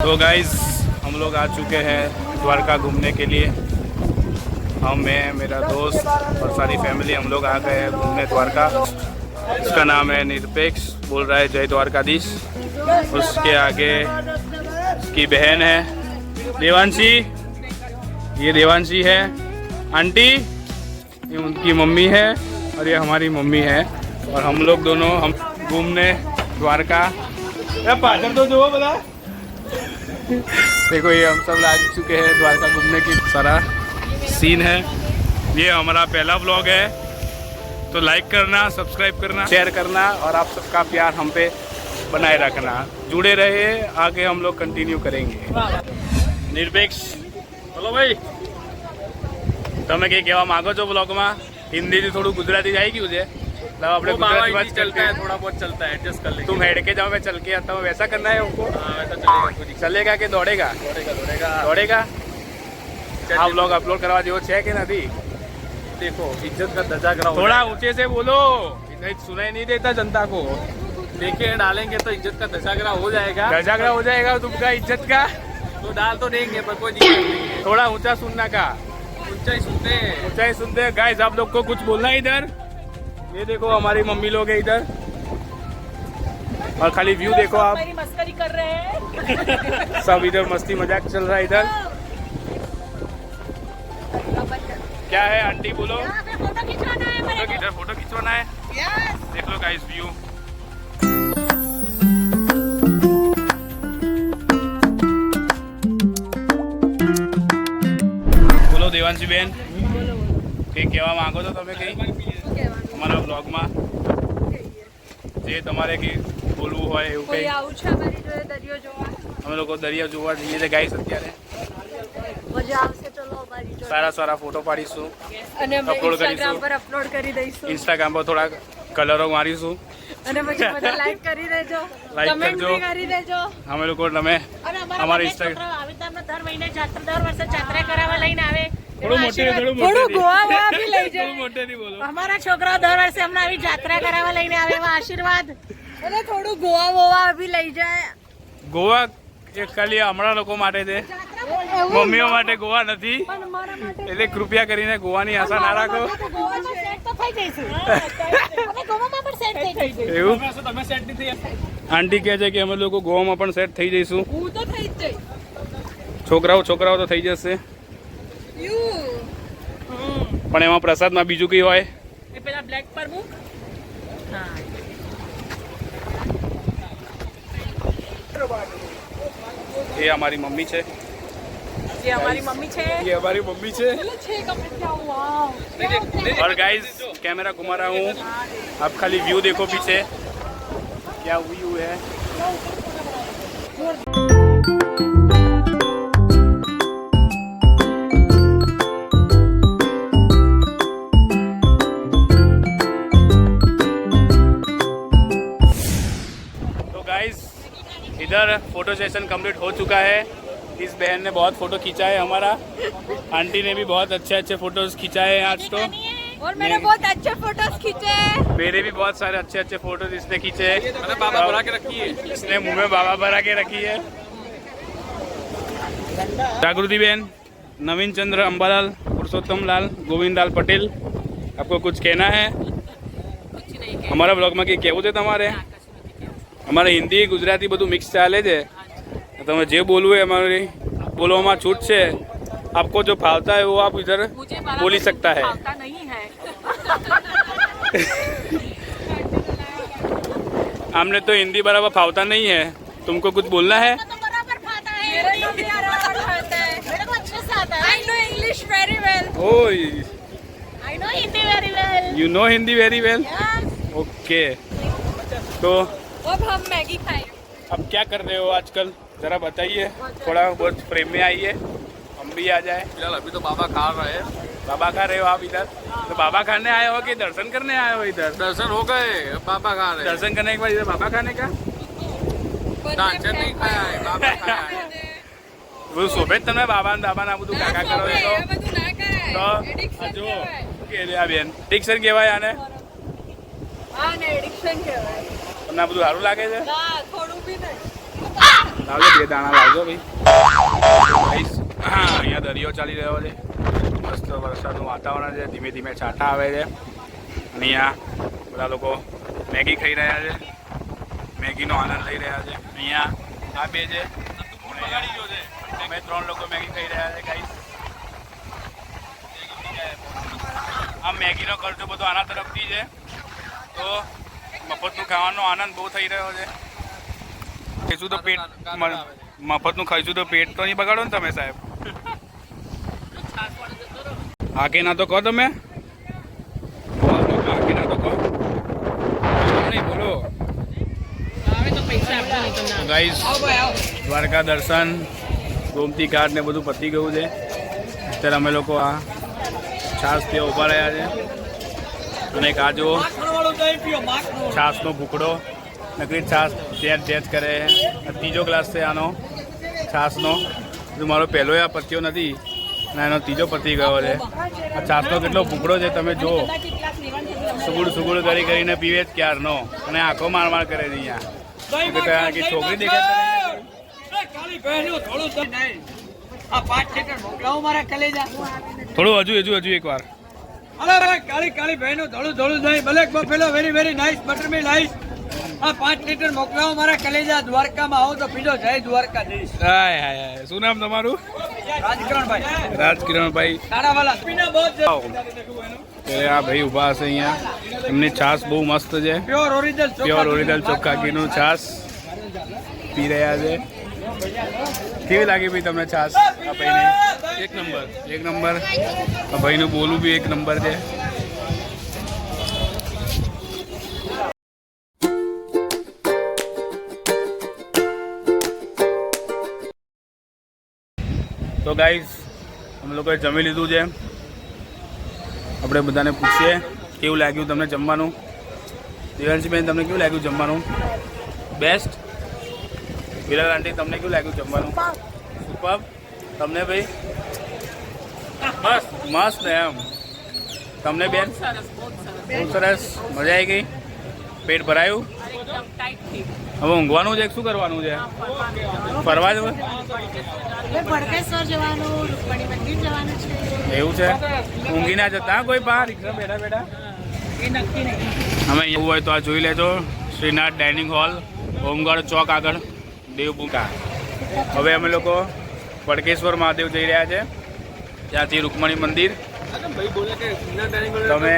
तो गाइस हम लोग आ चुके हैं द्वारका घूमने के लिए। मैं मेरा दोस्त और सारी फैमिली हम लोग आ गए हैं घूमने द्वारका। इसका नाम है निरपेक्ष, बोल रहा है जय द्वारकाधीश। उसके आगे उसकी बहन है देवांशी, ये देवांशी है। आंटी ये उनकी मम्मी है और ये हमारी मम्मी है। और हम लोग दोनों हम घूमने द्वारका। पाचन तो जो बोला देखो, ये हम सब लाग चुके हैं द्वारका घूमने की। सारा सीन है। ये हमारा पहला व्लॉग है, तो लाइक करना, सब्सक्राइब करना, शेयर करना और आप सबका प्यार हम पे बनाए रखना। जुड़े रहे, आगे हम लोग कंटिन्यू करेंगे। निरपेक्ष बोलो भाई, તમે કઈ કહેવા માંગો છો બ્લોગમાં? હિન્દીથી થોડું ગુજરાતી જાય ગયું છે, मतलब अपने गुजराती बात चलता है, थोड़ा बहुत चलता है, एडजस्ट कर लेंगे। तुम हेड के जाओ, मैं चल के आता हूँ, वैसा करना है हमको? वैसा चलेगा। चलेगा कि दौड़ेगा? दौड़ेगा। आप लोग अपलोड करवा दो छे कि नहीं? देखो इज्जत का दजागरा, थोड़ा ऊंचे से बोलो, नहीं सुनाई नहीं देता जनता को। देखिए डालेंगे तो इज्जत का दजागरा हो जाएगा। दजागरा हो जाएगा तुमका इज्जत का, तो डाल तो देंगे पर कोई दिक्कत नहीं है। थोड़ा ऊंचा सुनना का, ऊंचा ही सुनते हैं। गाइस आप लोग को कुछ बोलना है इधर? ये देखो हमारी मम्मी लोग है इधर, और खाली व्यू देखो आप। मस्करी कर रहे हैं सब इधर मस्ती मजाक चल रहा है इधर। क्या है आंटी बोलो? फोटो खिंचवाना है मेरे को। इधर फोटो खिंचवाना है। देख लो गाइस व्यू। बोलो देवांशी बेन, કઈ કહેવા માંગો છો તમે? કઈ અમારા બ્લોગમાં જે તમારે કઈ બોલવું હોય એવું કઈ? આવું છે અમારી જોડે દરિયો જોવા? અમે લોકો દરિયા જોવા જઈએ છીએ ગાઈસ અત્યારે। મજા આવશે, ચલો અમારી જોડે। સારા ફોટો પાડીશું અને અમે અપલોડ ઇન્સ્ટાગ્રામ કરીશું। પર અપલોડ કરી દઈશું। ઇન્સ્ટાગ્રામ પર થોડા કલરો મારીશું અને પછી બધા લાઈક કરી દેજો, લાઈક કમેન્ટ કરજો। બી કરી દેજો। અમે લોકો તમે અને અમારા ઇન્સ્ટાગ્રામ દર મહિને દર વર્ષે જાત્રા કરાવવા લઈને આવે। થોડું ગોવા બી લઈ જાય। મોટેથી બોલો। અમારા છોકરાઓ દર વર્ષે અમને આવી જાત્રા કરાવવા લઈને આવે, એવા આશીર્વાદ। અને થોડું ગોવા બી લઈ જાય। ગોવા એ ખાલી હમણાં લોકો માટે છે, મમ્મીઓ માટે ગોવા નથી, એટલે કૃપયા કરીને ગોવાની આશા ના રાખો। એવું આંટી કહે છે કે અમે લોકો ગોવામાં પણ સેટ થઈ જઈશું। છોકરાઓ તો થઈ જશે, પણ એમાં પ્રસાદમાં બીજું કઈ હોય? એ પેલા બ્લેક પર મૂક। હા, ये हमारी मम्मी है। ये हमारी मम्मी है। ये हमारी मम्मी है। और गाइस कैमरा घुमा रहा हूँ, आप खाली व्यू देखो पीछे क्या व्यू है। तो गाइस इधर फोटो सेशन कंप्लीट हो चुका है। इस बहन ने बहुत फोटो खींचा है हमारा, आंटी ने भी बहुत अच्छे फोटोज खिंचाए हैं आज तो। और मैंने बहुत अच्छे फोटोज खींचे। मेरे भी बहुत सारे अच्छे फोटोज इसने खींचे हैं। बाबा भरा के रखी है, इसने मुंह में बाबा भरा के रखी है। जागृति बहन, नवीन चंद्र अंबालाल, पुरुषोत्तम लाल, गोविंद लाल पटेल, आपको कुछ कहना है? हमारा ब्लॉग में कहવું છે તમારે? અમારે હિન્દી ગુજરાતી બધું મિક્સ ચાલે છે, તમે જે બોલવું है हमारी बोलવામાં छूट છે। आपको जो फालता है वो आप इधर बोल ही सकता है। नहीं है। हमने तो हिंदी बराबर फावता नहीं है, तुमको कुछ बोलना है? बराबर फाता है। मेरे को अच्छे से आता है। I know English very well। Oh, I know Hindi very well। you know Hindi very well? Yes। Okay, तो अब हम मैगी खाएंगे। अब क्या कर रहे हो आजकल, जरा बताइए, थोड़ा बहुत फ्रेम में आइए, हम भी आ जाए। फिलहाल अभी तो बाबा खा रहे हैं। बाबा खा रहे हो आप इधर? तो बाबा खाने आए हो कि दर्शन करने आए हो इधर? दर्शन हो गए, बाबा खा रहे हैं। दर्शन करने के बाद इधर बाबा खाने का नहीं खाया है, बाबा खाया है। वो सोबे तने बाबा ने दाबा ना બધું કાકા કરો તો જો કે લે આ બેન ડિક્શન કહેવાય આને? હા ને એડિક્શન કહેવાય। તમને બધું સારું લાગે છે? ના, થોડું બી નહીં। લાવજો 2 દાણા લાવજો ભાઈ. અહીંયા દરિયો ચાલી રહ્યો છે, મસ્ત વરસાદનું વાતાવરણ છે, ધીમે ધીમે છાંટા આવે છે. અહીંયા બધા લોકો મેગી ખાઈ રહ્યા છે, મેગીનો આનંદ લઈ રહ્યા છે. અહીંયા આ બે છે, અમે 3 લોકો મેગી ખાઈ રહ્યા છે ગાઈસ. આ મેગીનો ખર્ચો બધો આના તરફથી છે, તો મફતનું ખાવાનો આનંદ બહુ થઈ રહ્યો છે. ખાઈશું તો પેટ, મફતનું ખાઈશું તો પેટ તો નહીં બગાડો ને તમે સાહેબ. હા કે ના તો કહો તમે, હા કે ના તો કહો નહીં બોલો ગાઈસ. દ્વારકા દર્શન, ગોમતી ઘાટ ને બધું પતી ગયું છે. અત્યારે અમે લોકો આ છાસ પીવા ઊભા રહ્યા છે. અને એક આ જુઓ છાસનો ભૂખડો, નકરી છાસ જેજ કરે. ત્રીજો ગ્લાસ છે આનો છાસનો. મારો પહેલો આ પત્યો નથી અને એનો ત્રીજો પતી ગયો છે. આ છાસનો કેટલો ભૂખડો છે તમે જુઓ, સુગુડ કરી કરીને પીવે જ ક્યારનો, અને આંખો માર કરે છે. અહીંયા કે છોકરી દેખાય થોડું હજુ એક વાર. કાળી બહેનો ધોળું દહીં black buffalo very very nice butter milk ice. આ 5 લીટર મોકલાવો મારા કલેજા. દ્વારકામાં આવો તો પીજો. જય દ્વારકાધીશ. હાય હાય હાય. શું નામ તમારું? રાજકિરણભાઈ. આ ભાઈ ઉભા હશે અહીંયા. એમની છાસ બહુ મસ્ત છે, પ્યોર ઓરિજિનલ ચોખ્ખા ઘીનું છાસ પી રહ્યા છે. કેવી લાગી ભાઈ તમને છાસ? આ ભાઈને એક નંબર. આ ભાઈનું બોલું બી એક નંબર છે. તો ગાઈઝ અમે લોકોએ જમી લીધું છે. આપણે બધાને પૂછીએ કેવું લાગ્યું તમને જમવાનું. દેવાંશીબેન તમને કેવું લાગ્યું જમવાનું? બેસ્ટ. વિરાટ આંટી તમને કેવું લાગ્યું જમવાનું? સુપર. તમને ભાઈ? મસ્ત એમ. તમને બેન? બહુ સરસ. મજા આવી ગઈ? પેટ ભરાયું? હવે ઊંઘવાનું છે, શું કરવાનું છે? ફરવા જવું? એવું છે? ઊંઘી ના જતા કોઈ બહાર રિક્ષા બેઠા? અમે એવું હોય તો આ જોઈ લેજો. શ્રીનાથ ડાઇનિંગ હોલ, હોમગાર્ડ ચોક આગળ, દેવબુકા. હવે અમે લોકો પડકેશ્વર મહાદેવ જઈ રહ્યા છે. ત્યાંથી રૂકમણી મંદિર. તમે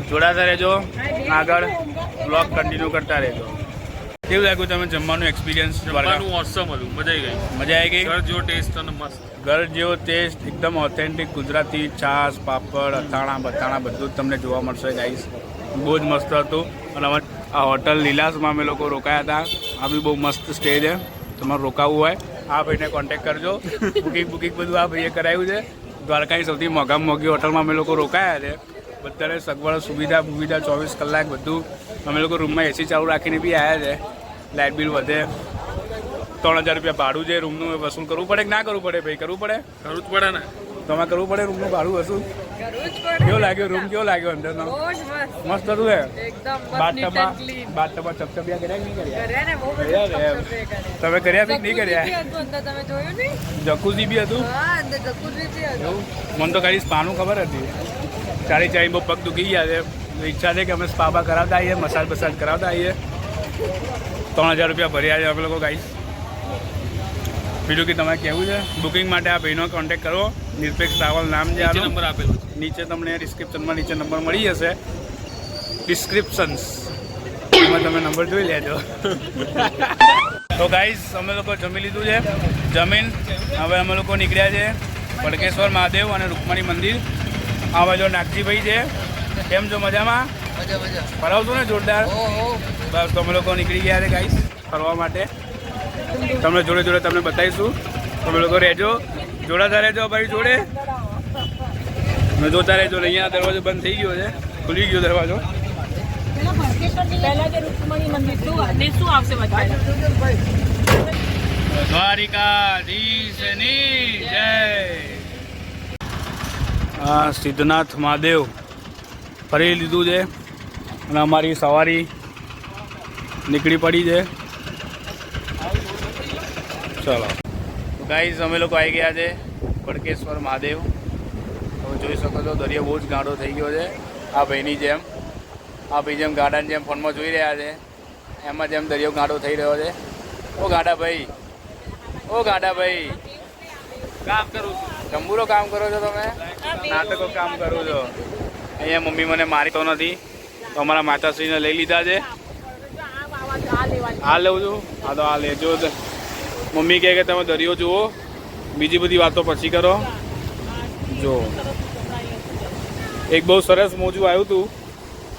જોડાતા રહેજો, આગળ બ્લોગ કન્ટિન્યુ કરતા રહેજો. કેવું લાગ્યું તમે જમવાનું એક્સપિરિયન્સ? જમવાનું ઓસમ હતું, મજા આવી ગઈ. ઘર જેવો ટેસ્ટ અને મસ્ત. ઘર જેવો ટેસ્ટ, એકદમ ઓથેન્ટિક ગુજરાતી. છાશ, પાપડ, અથાણા બધું જ તમને જોવા મળશે ગાઈસ. બહુ જ મસ્ત હતું. અને આ હોટલ લીલાસમાં અમે લોકો રોકાયા હતા. આ બી બહુ મસ્ત સ્ટે છે. તમારે રોકાવું હોય આ ભાઈને કોન્ટેક્ટ કરજો. બુકિંગ બધું આ ભાઈએ કરાવ્યું છે. દ્વારકાની સૌથી મોંઘી હોટલમાં અમે લોકો રોકાયા છે. બધાને સગવડ સુવિધા 24 કલાક બધું. અમે લોકો રૂમમાં એસી ચાલુ રાખીને બી આવ્યા છે. લાઇટ બિલ વધે. 3000 રૂપિયા ભાડું છે રૂમનું, વસૂલ કરવું પડે કે ના કરવું પડે ભાઈ? કરવું જ પડે ને. તમારે કરવું પડે રૂમનું ભાડું વસૂલ? કેવો લાગ્યો રૂમ? કેવો લાગ્યો અંદરનો? મસ્ત હતું હે. બાથટબમાં ચપચપિયા કર્યા કે નહીં કર્યા? તમે કર્યા કે નહીં કર્યા? જકુઝી બી હતું. મને તો ખાલી સ્પાનું ખબર હતી. ચાલી બહુ પગ દુખી ગયા છે. ઈચ્છા છે કે અમે સ્પા કરાવતા આવીએ, મસાજ કરાવતા આવીએ. 3000 રૂપિયા ભર્યા છે અમે લોકો ગાઈસ. બીજું કે તમારે કહેવું છે? બુકિંગ માટે આ ભાઈનો કોન્ટેક્ટ કરો. નિરપેક્ષ ટ્રાવેલ નામ છે. નંબર આપેલો છે નીચે. તમને ડિસ્ક્રિપ્શનમાં નીચે નંબર મળી જશે. એમાં તમે નંબર જોઈ લેજો. તો ગાઈસ અમે લોકો જમી લીધું છે. જમીન હવે અમે લોકો નીકળ્યા છે પડકેશ્વર મહાદેવ અને રૂકમણી મંદિર. આ બાજુ નાગજીભાઈ છે. કેમ છો? મજામાં? ફરાવશો ને જોરદાર? બસ તો અમે લોકો નીકળી ગયા છે ગાઈસ ફરવા માટે. તમને જોડે તમને બતાવીશું. તમે લોકો રહેજો, જોડાતા રહેજો ભાઈ જોડે. તમે જોતા રહેજો. અહીંયા દરવાજો બંધ થઈ ગયો છે, ખુલી ગયો દરવાજો. દ્વારિકાધીશની જય. હા, સિદ્ધનાથ મહાદેવ ફરી લીધું છે અને અમારી સવારી નીકળી પડી છે. ચલો ગાઈઝ અમે લોકો આવી ગયા છે બળકેશ્વર મહાદેવ. તમે જોઈ શકો છો દરિયો બહુ જ ગાઢો થઈ ગયો છે. આ ભાઈની જેમ ગાડાની જેમ ફોનમાં જોઈ રહ્યા છે એમાં જેમ દરિયો ગાઢો થઈ રહ્યો છે. ઓ ગાડા ભાઈ કામ કરું છું. જંબુરો કામ કરો છો તમે? નાટકો કામ કરો છો. અહીંયા મમ્મી મને મારી તો નથી તો અમારા માતાશ્રીને લઈ લીધા છે. આ લેવું છું. હા તો આ લેજો. મમ્મી કહે કે તમે દરિયો જુઓ, બીજી બધી વાતો પછી કરો. જો એક બહુ સરસ મોજું આવ્યું હતું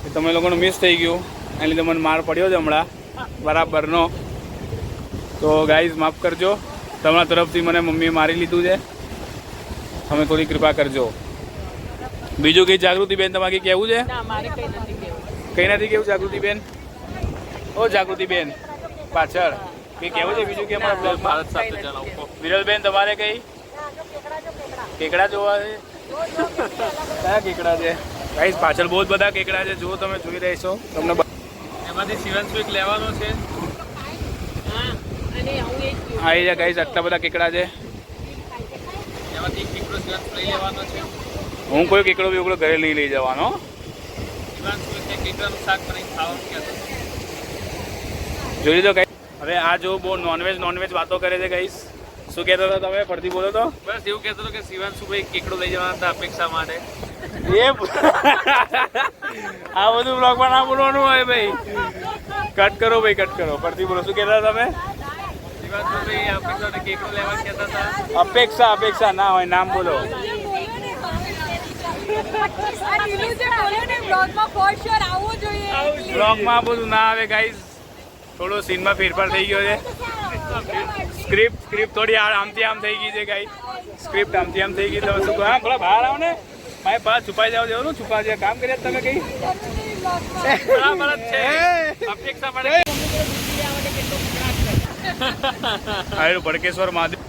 એ તમે લોકોને મિસ થઈ ગયું, એના લીધે મને માર પડ્યો છે હમણાં બરાબરનો. તો ગાઈઝ માફ કરજો, તમારા તરફથી મને મમ્મીએ મારી લીધું છે, તમે થોડી કૃપા કરજો. બીજું કંઈ જાગૃતિબેન તમારે કંઈ કહેવું છે? કંઈ નથી કેવું જાગૃતિબેન? ઓ જાગૃતિબેન પાછળ કંઈ કહેવું છે બીજું કે અમારા બ્લોગમાં? વિરલબેન તમારે કંઈ કેકડા જોવા છે? કયા કેકડા છે? ગાઈસ પાછળ બહુ જ બધા કેકડા છે, જો તમે જોઈ રહેશો તમને એમાંથી શિવાંશુ એક લેવાનો છે. આવી જાય ગાઈસ, આટલા બધા કેકડા છે. એમાંથી એક કેકડો શિવાંશુ લઈ લેવાનો છે. હું કોઈ કેકડો બેકડો ઘરે નહીં લઈ જવાનો. શિવાંશુ એક કેકડાનું શાક કરીને ખાવાનું કહેતો. જોઈ લીધો ગાઈસ. હવે આ જો બહુ નોનવેજ વાતો કરે છે ગાઈસ. શું કહેતો હતો તમે? ફરતી બોલો તો. બસ એવું કહેતો હતો કે શિવાંશુ ભાઈ કેકડો લઈ જવાના હતા અપેક્ષા માટે. એ આ બધું બ્લોગમાં ના બોલવાનું હોય ભાઈ. કટ કરો ભાઈ, કટ કરો. ફરતી બોલો. શું કહેતા તમે? શિવાંશુ ભાઈ અપેક્ષા કેકડો લેવા કહેતા હતા. અપેક્ષા ના હોય, નામ બોલો. બ્લોગમાં બધું ના આવે ગાઈસ, થોડો સીનમાં ફેરફાર થઈ ગયો છે. સ્ક્રિપ્ટ થોડી આમથી આમ થઈ ગઈ છે ગાઈસ. સ્ક્રિપ્ટ આમથી આમ થઈ ગઈ. તમે શું કહો? હા થોડા બહાર આવો ને. મારી પાસે છુપાઈ જાવ જવાનું. છુપા છે કામ કર્યા તમે કઈ બરાબર જ છે. અપેક્ષા પડે. હવે ભડકેશ્વર મહાદેવ.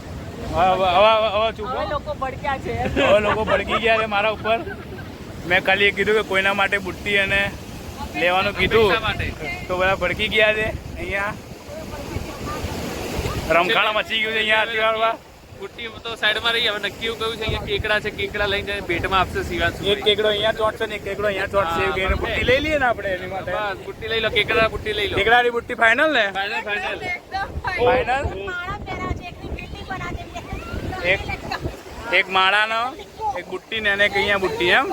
હવે ચૂપ. હવે લોકો ભડકી ગયા છે મારા ઉપર. મેં ખાલી એ કીધું કે કોઈના માટે બુટ્ટી અને લેવાનું કીધું તો બધા ભડકી ગયા છે. અહીંયા રમખાણ મચી ગયું છે અહીંયા અત્યારમાં. બુટ્ટી તો સાઈડમાં રહી. હવે નક્કી એવું કહ્યું છે કે કેકડા છે, કેકડા લઈને જઈને ભેટમાં આપશે શિવાંશુ. એક કેકડો અહીંયા ચોટશે ને એક કેકડો અહીંયા ચોટશે એવું કહીને બુટ્ટી લઈ લઈએ ને આપણે એની માટે. બસ બુટ્ટી લઈ લો. કેકડા બુટ્ટી લઈ લો. કેકડાની બુટ્ટી ફાઇનલ ને? ફાઇનલ. ફાઇનલ. એક માળાનો, એક બુટ્ટી ને અને એક અહીંયા બુટ્ટી. એમ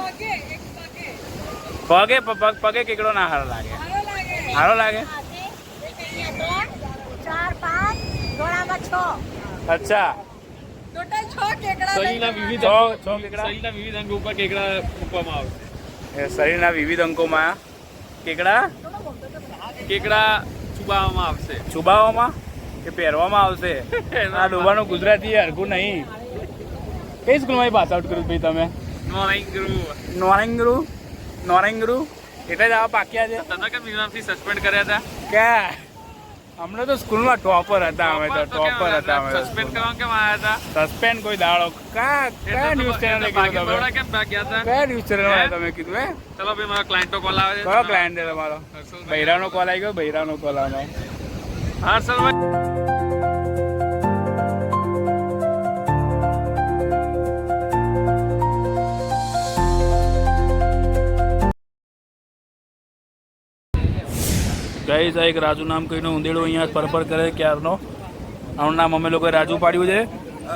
પગે કેકડો ના હારો લાગે? હારો લાગે. અચ્છા શરીરના વિવિધ શરીરના વિવિધ અંગો ઉપર કેકડા મૂકવામાં આવશે. શરીરના વિવિધ અંગોમાં કેકડા ચુબાવવામાં આવશે. છુબાવવામાં કે પહેરવામાં આવશે? આ ડોબાનું ગુજરાતી હરખું નહીં. કઈ સ્કૂલમાં પાસ આઉટ કર્યું ભાઈ તમે? નોરેંગરુ એટલે જ આવા પાક્યા છે. તને કેમ નિઝામથી સસ્પેન્ડ કર્યા હતા? ક્યાં? અમને તો સ્કૂલમાં ટોપર હતા. અમે તો ટોપર હતા. અમે સસ્પેન્ડ કરવા કેમ આવ્યા હતા? સસ્પેન્ડ કોઈ દાડો કયા ન્યૂઝ ચેનલ કેમ ભાગ્યા હતા? કયા ન્યૂઝ ચેનલ તમે કીધું? હે ચલો ભાઈ મારો ક્લાયન્ટનો કોલ આવે છે. કયો ક્લાયન્ટ છે તમારો? બૈરાનો કોલ આવી ગયો. બૈરાનો કોલ આવ્યો. હર્ષલભાઈ ગાઈસ, આ એક રાજુ નામ કહીને ઊંધેડો અહીંયા ફરફર કરે ક્યારનો. આનું નામ અમે લોકોએ રાજુ પાડ્યું છે.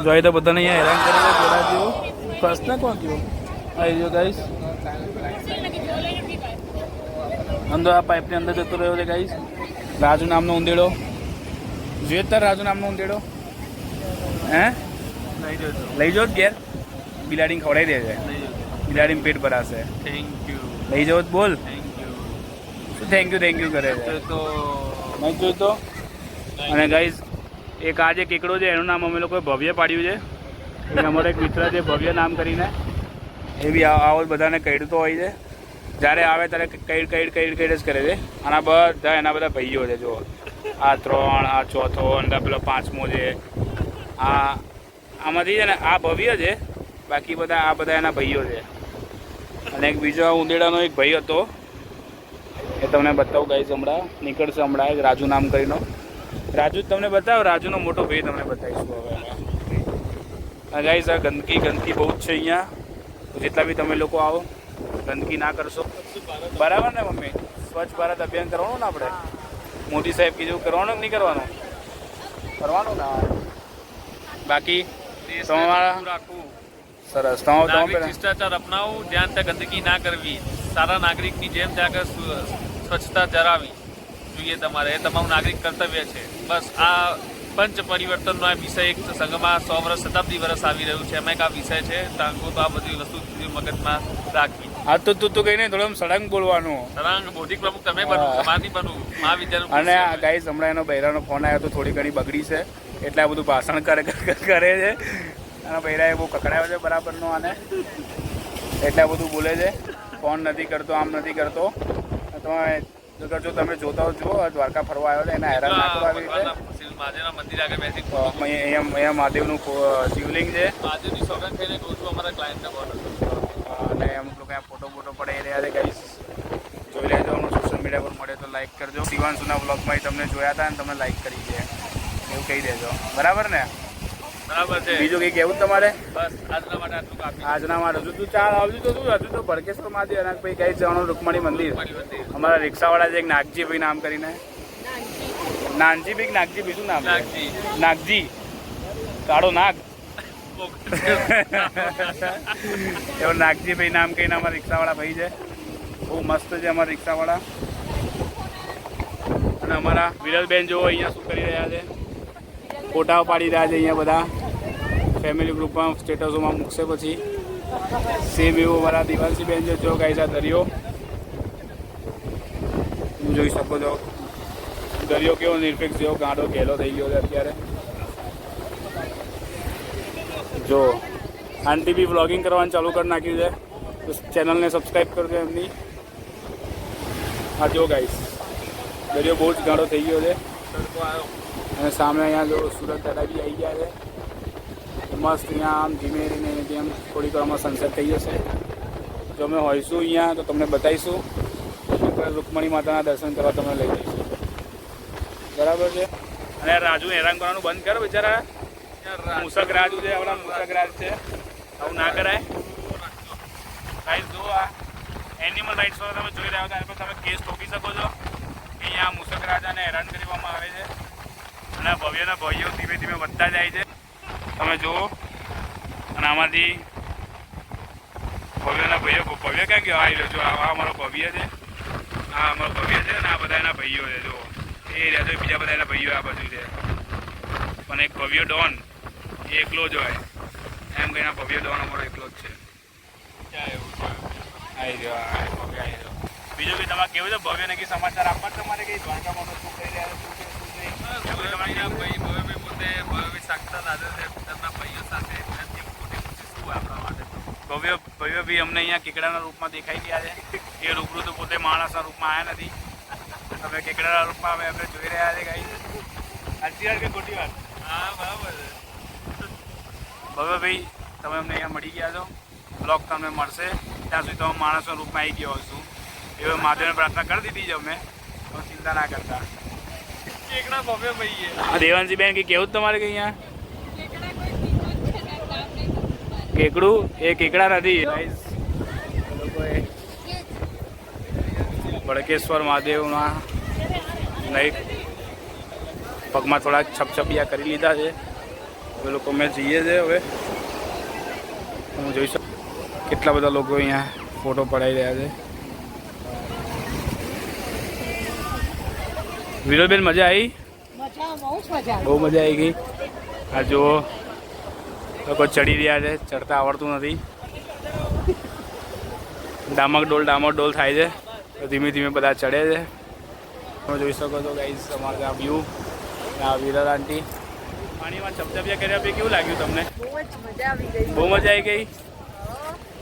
જોઈએ તો બધાને અહીંયા હેરાન કરે છે. પેલા જેવો પ્રશ્ન કોણ કયો આવી ગયો ગાઈસ? અંદર આ પાઇપની અંદર જતો રહ્યો છે ગાઈસ. રાજુ નામનો ઊંધેડો. જોઈએ તાર રાજુ નામનો ઊંધેડો. હે લઈ જાઓ ઘેર. બિલાડીને ખવડાવી દે છે. બિલાડીને પેટ ભરાશે. Thank you. લઈ જાઓ બોલ. થેન્ક યુ થેન્ક યુ કરે છે તો નહીં જોઈતો. અને ગાઈઝ એક આ જે કેકડો છે એનું નામ અમે લોકોએ ભવ્ય પાડ્યું છે. એ અમારો એક મિત્ર છે ભવ્ય નામ કરીને. એ બી આવો બધાને કહેતો હોય છે. જ્યારે આવે ત્યારે કઈડ જ કરે છે. આના બધા એના બધા ભાઈઓ છે. જો આ 3, આ ચોથો અને પેલો 5મો છે. આમાંથી છે ને આ ભવ્ય છે. બાકી બધા આ બધા એના ભાઈઓ છે. અને એક બીજો ઊંદેડાનો એક ભાઈ હતો એ તમને બતાવું ગાઈસ. હમણાં નીકળશે હમણાં એક રાજુ નામ કરીને. રાજુ તમને બતાવો, રાજુનો મોટો ભાઈ તમને બતાવીશું હવે. હા ગાઈસ, આ ગંદકી બહુ જ છે અહીંયા. તો જેટલા બી તમે લોકો આવો, ગંદકી ના કરશો. બરાબર ને મમ્મી? સ્વચ્છ ભારત અભિયાન કરવાનું ને આપણે? મોદી સાહેબ કીધું કરવાનું કે નહીં કરવાનું? કરવાનું ને. બાકી તમારા રાખવું, સરસ. નાગરિક શિષ્ટાચાર અપનાવવું, જ્યાં ત્યાં ગંદકી ના કરવી, સારા નાગરિકની જેમ ત્યાં આગળ સ્વચ્છતા જળાવી જોઈએ તમારે. એ તમારું નાગરિક કર્તવ્ય છે. બસ આ પંચ પરિવર્તનનો આ વિષય એક સંઘમાં 100 વર્ષ, શતાબ્દી વર્ષ આવી રહ્યું છે. એમાં એક આ વિષય છે. તાંગો તો આ બધી વસ્તુ મગજમાં રાખવી. હા તો તું કહીને થોડું સળંગ બોલવાનું. સળંગ બૌદ્ધિક પ્રમુખ તમે બનો, સમાજની બનવું, મહાવિદ્યાલય. અને આ ગાઈસ હમણાં એનો બૈરાનો ફોન આવ્યો તો થોડી ઘણી બગડી છે, એટલે આ બધું ભાષણ કરે છે. અને બૈરાએ બહુ કકડાયો છે બરાબરનો આને, એટલે આ બધું બોલે છે. ફોન નથી કરતો, આમ નથી કરતો. તમે જો તમે જોતા હો, જુઓ દ્વારકા ફરવા આવ્યો છે, એને હેરાન ના કરો આવી રીતે. મહાદેવના મંદિર આગળ બેસી અહીંયા મહાદેવનું શિવલિંગ છે. મહાદેવની સોગંદ થઈને કહું છું અમારા ક્લાયન્ટને બોલો. અને અમુક લોકો ફોટો પડાવી રહ્યા છે ગાઈસ. જોઈ લેજો. સોશિયલ મીડિયા પર મળે તો લાઈક કરજો. શિવાંશુના બ્લોગમાં તમને જોયા હતા અને તમને લાઈક કરી છે એવું કહી દેજો. બરાબર ને? બરાબર છે. બીજું કંઈ કહેવું તમારે? બસ આજના માટે આટલું કાફી. આજના માટે હજુ તું ચાલ આવજો તો શું? હજુ તો ભડકેશ્વર મહાદેવ અને ભાઈ ગાઈસ જવાનું રૂકમણી મંદિર. અમારા રિક્ષાવાળા છે એક નાગજી ભાઈ નામ કરીને. નાનજી ભાઈ નાગજી ભાઈ શું નામ? નાગજી. કાળો નાગ. એવો નાગજી ભાઈ નામ કહીને અમારા રિક્ષાવાળા ભાઈ છે. બહુ મસ્ત છે અમારા રિક્ષાવાળા. અને અમારા વિરલબેન જો અહીંયા શું કરી રહ્યા છે? ફોટાઓ પાડી રહ્યા છે અહીંયા બધા. ફેમિલી ગ્રુપમાં સ્ટેટસોમાં મૂકશે પછી. સેમ એવું અમારા દિવાલસી બેન છે. જો ગાઈસ આ દરિયો તમે જોઈ શકો છો. દરિયો કેવો નિરપેક્ષ જેવો ગાંડો ઘેલો થઈ ગયો છે અત્યારે. જો આંટી બી વ્લોગિંગ કરવાનું ચાલુ કરી નાખ્યું છે, તો ચેનલને સબસ્ક્રાઈબ કરજો એમની. હા જો ગાઈસ, દરિયો બહુ જ ગાંડો થઈ ગયો છે. અને સામે અહીંયા જો સુરત દાદા બી આવી ગયા છે. મસ્ત અહીંયા આમ ધીમે ધીમે જેમ થોડીક વારમાં સનસેટ થઈ જશે. જો અમે હોઈશું અહીંયા તો તમને બતાવીશું. રૂકમણી માતાના દર્શન કરવા તમને લઈ જઈશું. બરાબર છે? અને રાજુ હેરાન કરવાનું બંધ કરો બિચારા. મૂસક રાજુ છે, આપણા મૂસક રાજ છે. આવું ના કરાય. ગાઈસ જો આ એનિમલ રાઇટ્સ પર તમે જોઈ રહ્યા હતા, એના પર તમે કેસ ઠોકી શકો છો. અહીંયા મૂસક રાજાને હેરાન કરવામાં આવે છે. અને ભવ્યના ભાઈઓ ધીમે ધીમે વધતા જાય છે. તમે જુઓ. અને આમાંથી ભવ્યના ભાઈઓ, ભવ્ય ક્યાં ગયો? આવી રહ્યો છો. આ અમારો ભવ્ય છે. આ અમારો ભવ્ય છે અને આ બધા એના ભાઈઓ છે. જુઓ એ રહ્યા છે. બીજા બધા એના ભાઈઓ આ બાજુ છે. પણ એક ભવ્ય ડોન એ એકલો જ હોય એમ કહીને ભવ્ય ડોન અમારો એકલો જ છે. આવી રહ્યો ભવ્ય આવી રહ્યો. બીજું કંઈ તમારે કેવું છે? ભવ્યને કંઈ સમાચાર આપવા તમારે કંઈ દ્વારકામાં શું કરી રહ્યા છે? ભવ્ય ભાઈ અમને અહીંયા કેકડાના રૂપમાં દેખાઈ ગયા છે. એ રૂબરૂ તો પોતે માણસના રૂપમાં આવ્યા નથી. હવે કેકડાના રૂપમાં અમે અમને જોઈ રહ્યા છે. ગાઈ સાચી વાત કે ખોટી વાત? હા બરાબર છે. ભવ્યભાઈ તમે અમને અહીંયા મળી ગયા છો. બ્લોગ તમને મળશે ત્યાં સુધી તમે માણસના રૂપમાં આવી ગયા હોઈશું. એવી મહાદેવને પ્રાર્થના કરી દીધી છે અમે. તમે ચિંતા ના કરતા. કેકડા ભવ્ય ભાઈ છે. હા દેવાંશી બેન કે કેવું તમારે કે અહીંયા કેકડું એ કેકડા નથી. ભડકેશ્વર મહાદેવના નહીં પગમાં થોડા છપછપિયા કરી લીધા છે. હવે લોકો અમે જઈએ છીએ. હવે હું જોઈ શકું કેટલા બધા લોકો અહીંયા ફોટો પડાવી રહ્યા છે. વિરોલબેન મજા આવી? બહુ મજા આવી ગઈ. આ જુઓ લોકો ચડી રહ્યા છે. ચડતા આવડતું નથી. ડામક ડોલ થાય છે. તો ધીમે ધીમે બધા ચડે છે. તમે જોઈ શકો છો ગાઈસ અમારે આ વ્યૂ. આ વિરલ આંટી પાણીમાં છપછપિયા કર્યા પછી કેવું લાગ્યું તમને? બહુ મજા આવી ગઈ.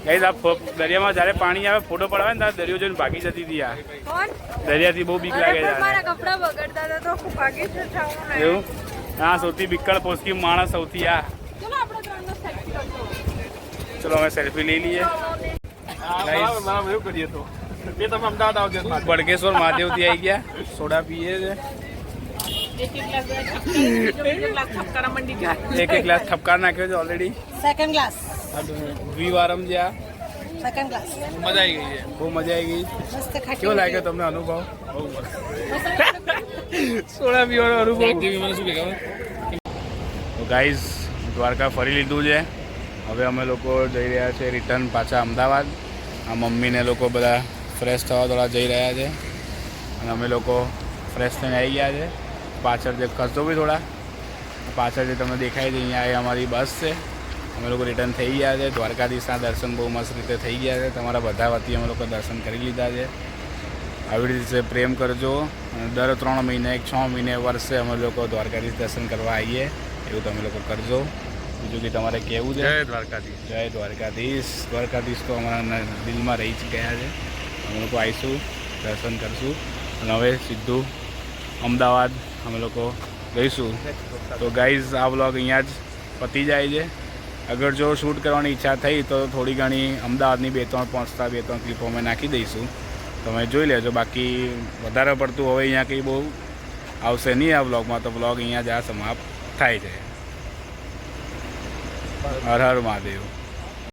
ગાઈસ આ દરિયામાં જ્યારે પાણી આવે ફોટો પડાવે ને ત્યારે દરિયો જોઈને ભાગી જતી હતી. આ દરિયાથી બહુ બીક લાગે છે. એવું? હા સૌથી બીકળ પોસ્કી માણસ સૌથી. આ ચલો અમે સેલ્ફી લઈ લઈએ. ભડકેશ્વર મહાદેવથી આવી ગયા. સોડા પીએ છે. એક ગ્લાસ ઠપકારા મંડી જાય. એક ગ્લાસ ઠપકાર નાખ્યો છે ઓલરેડી. Second glass. દ્વિવારમ જે આ સેકન્ડ ગ્લાસ. મજા આવી ગઈ છે. બહુ મજા આવી ગઈ. મસ્ત ખાટી. કેવો લાગ્યો તમને અનુભવ? સોડા પીવાનો અનુભવ. મને શું કે ખબર? તો ગાઈઝ દ્વારકા ફરી લીધું છે. હવે અમે લોકો જઈ રહ્યા છે રિટર્ન પાછા અમદાવાદ. આ મમ્મીને લોકો બધા ફ્રેશ થવા થોડા જઈ રહ્યા છે અને અમે લોકો ફ્રેશ થઈને આવી ગયા છે. પાછળ જે ખર્ચો બી થોડા પાછળ જે તમને દેખાય છે અહીંયા એ અમારી બસ છે. અમે લોકો રિટર્ન થઈ ગયા છે. દ્વારકાધીશના દર્શન બહુ મસ્ત રીતે થઈ ગયા છે. તમારા બધા વતી અમે લોકો દર્શન કરી લીધા છે. આવી રીતે પ્રેમ કરજો અને દર 3 મહિને 6 મહિને વર્ષે અમે લોકો દ્વારકાધીશ દર્શન કરવા આવીએ એવું તમે લોકો કરજો. બીજું કે તમારે કહેવું છે? જય દ્વારકાધીશ. જય દ્વારકાધીશ. દ્વારકાધીશ તો અમારા દિલમાં રહી જ ગયા છે. અમે લોકો આવીશું, દર્શન કરશું અને હવે સીધું અમદાવાદ અમે લોકો જઈશું. તો ગાઈઝ આ વ્લોગ અહીંયા જ પતી જાય છે. અગર જો શૂટ કરવાની ઈચ્છા થઈ તો થોડી ઘણી અમદાવાદની 2-3 ક્લિપો અમે નાખી દઈશું. તમે જોઈ લેજો. બાકી વધારે પડતું હવે અહીંયા કંઈ બહુ આવશે નહીં આ વ્લોગમાં. તો વ્લોગ અહીંયા જ આ સમાપ્ત થાય છે. હર હર મહાદેવ.